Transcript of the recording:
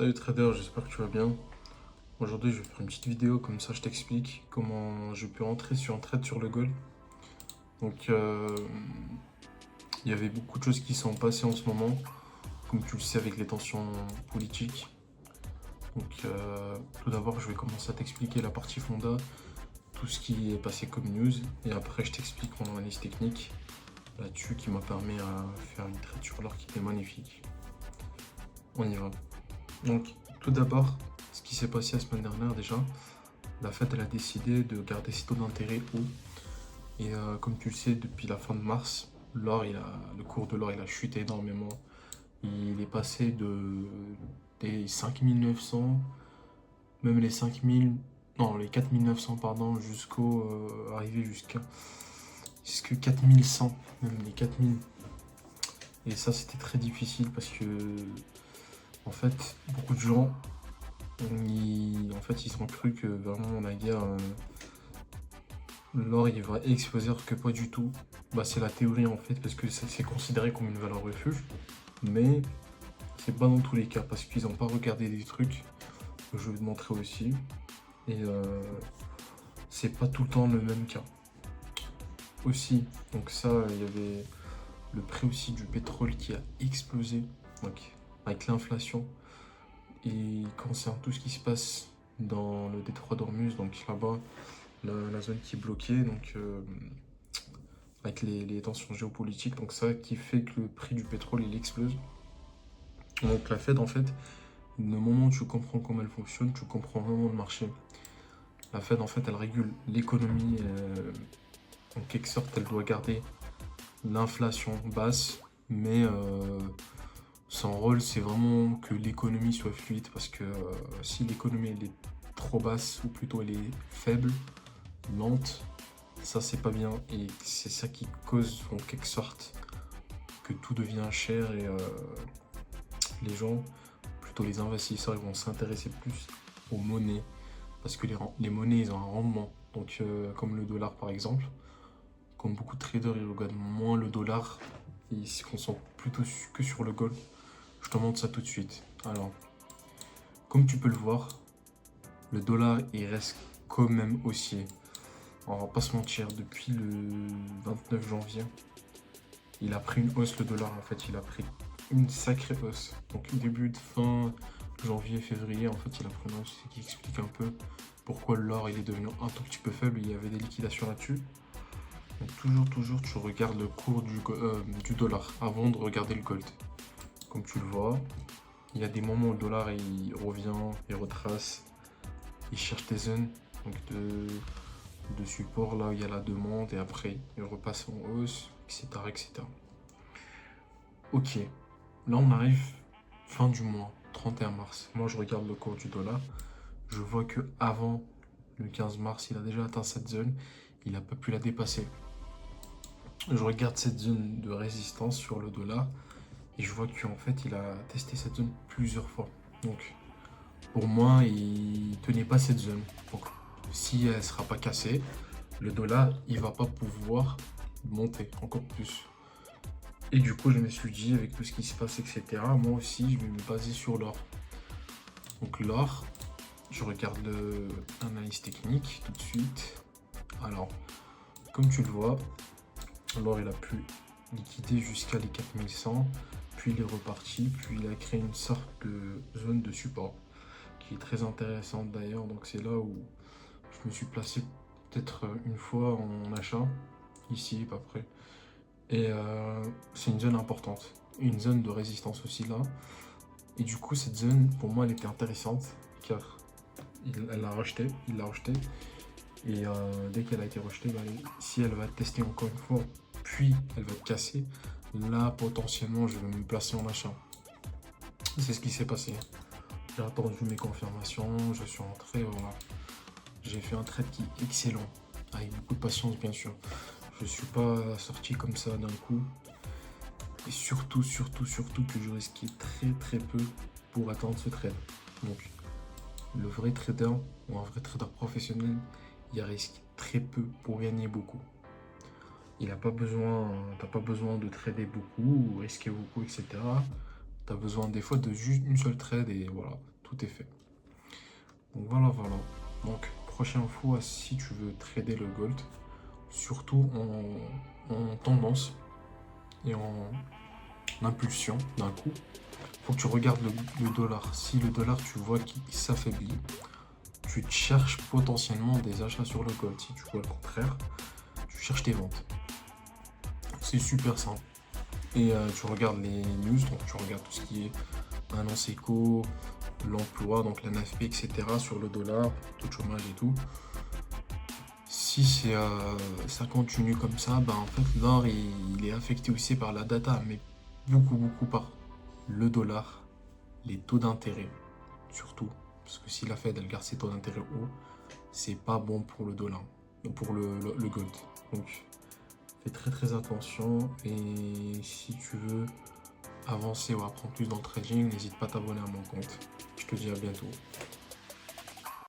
Salut trader, j'espère que tu vas bien. Aujourd'hui, je vais faire une petite vidéo, comme ça je t'explique comment je peux entrer sur un trade sur le gold. Donc, il y avait beaucoup de choses qui sont passées en ce moment, comme tu le sais avec les tensions politiques. Donc, tout d'abord, je vais commencer à t'expliquer la partie fonda, tout ce qui est passé comme news, et après je t'explique mon analyse technique là-dessus qui m'a permis à faire une trade sur l'or qui était magnifique. On y va. Donc, tout d'abord, ce qui s'est passé la semaine dernière déjà, la Fed elle a décidé de garder ses taux d'intérêt hauts. Et comme tu le sais, depuis la fin de mars, le cours de l'or il a chuté énormément. Il est passé des 5900, même les 5000, non, les 4900, pardon, arrivé jusqu'à 4100, même les 4000. Et ça, c'était très difficile parce que, en fait, beaucoup de gens, ils ont cru que vraiment la guerre. L'or il va exploser alors que pas du tout. Bah, c'est la théorie en fait parce que c'est considéré comme une valeur refuge. Mais c'est pas dans tous les cas parce qu'ils n'ont pas regardé des trucs que je vais te montrer aussi. Et c'est pas tout le temps le même cas. Aussi, donc ça, il y avait le prix aussi du pétrole qui a explosé. Donc avec l'inflation et concernant tout ce qui se passe dans le détroit d'Ormuz, donc là-bas, la zone qui est bloquée, donc avec les tensions géopolitiques, donc ça qui fait que le prix du pétrole il explose. Donc la Fed en fait, le moment où tu comprends comment elle fonctionne, tu comprends vraiment le marché. La Fed en fait elle régule l'économie, en quelque sorte elle doit garder l'inflation basse, mais son rôle c'est vraiment que l'économie soit fluide parce que si l'économie elle est trop basse ou plutôt elle est faible, lente, ça c'est pas bien et c'est ça qui cause en quelque sorte que tout devient cher et les gens, plutôt les investisseurs, ils vont s'intéresser plus aux monnaies parce que les monnaies ils ont un rendement. Donc comme le dollar par exemple, comme beaucoup de traders ils regardent moins le dollar, ils se concentrent plutôt que sur le gold. Je te montre ça tout de suite. Alors, comme tu peux le voir, le dollar il reste quand même haussier. On va pas se mentir, depuis le 29 janvier, il a pris une hausse le dollar en fait, il a pris une sacrée hausse. Donc début de fin janvier, février, en fait il a pris une hausse, ce qui explique un peu pourquoi l'or il est devenu un tout petit peu faible, il y avait des liquidations là-dessus. Donc toujours tu regardes le cours du dollar avant de regarder le gold. Comme tu le vois, il y a des moments où le dollar il revient, il retrace, il cherche des zones donc de support là où il y a la demande et après il repasse en hausse, etc. etc. Ok, là on arrive fin du mois, 31 mars. Moi je regarde le cours du dollar, je vois que avant le 15 mars, il a déjà atteint cette zone, il n'a pas pu la dépasser. Je regarde cette zone de résistance sur le dollar et je vois qu'en fait il a testé cette zone plusieurs fois. Donc pour moi, il tenait pas cette zone. Donc si elle ne sera pas cassée, le dollar il va pas pouvoir monter encore plus. Et du coup, je me suis dit, avec tout ce qui se passe, etc., moi aussi, je vais me baser sur l'or. Donc l'or, je regarde l'analyse technique tout de suite. Alors, comme tu le vois, l'or, il a pu liquider jusqu'à les 4100, puis il est reparti, puis il a créé une sorte de zone de support, qui est très intéressante d'ailleurs. Donc c'est là où je me suis placé peut-être une fois en achat, ici, pas près. Et c'est une zone importante, une zone de résistance aussi là. Et du coup, cette zone, pour moi, elle était intéressante car elle l'a rejetée, il l'a rejetée. Et dès qu'elle a été rejetée, bah, si elle va tester encore une fois, puis elle va être cassée, là, potentiellement, je vais me placer en achat. C'est ce qui s'est passé. J'ai attendu mes confirmations, je suis rentré, voilà. J'ai fait un trade qui est excellent, avec beaucoup de patience, bien sûr. Je suis pas sorti comme ça d'un coup. Et surtout que je risquais très peu pour atteindre ce trade. Donc, le vrai trader ou un vrai trader professionnel, il risque très peu pour gagner beaucoup. T'as pas besoin de trader beaucoup ou risquer beaucoup, etc. T'as besoin des fois de juste une seule trade et voilà. tout est fait. Donc voilà. Donc prochaine fois, si tu veux trader le gold, surtout en tendance et en impulsion d'un coup, faut que tu regardes le dollar. Si le dollar, tu vois qu'il s'affaiblit, tu cherches potentiellement des achats sur le gold. Si tu vois le contraire, tu cherches tes ventes. C'est super simple. Et tu regardes les news, donc tu regardes tout ce qui est annonce éco, l'emploi, donc la NAFP, etc. sur le dollar, taux de chômage et tout. Si ça continue comme ça, bah en fait l'or il est affecté aussi par la data, mais beaucoup par le dollar, les taux d'intérêt surtout, parce que si la Fed elle garde ses taux d'intérêt hauts, c'est pas bon pour le dollar, pour le gold. Donc fais très attention et si tu veux avancer ou apprendre plus dans le trading, n'hésite pas à t'abonner à mon compte. Je te dis à bientôt.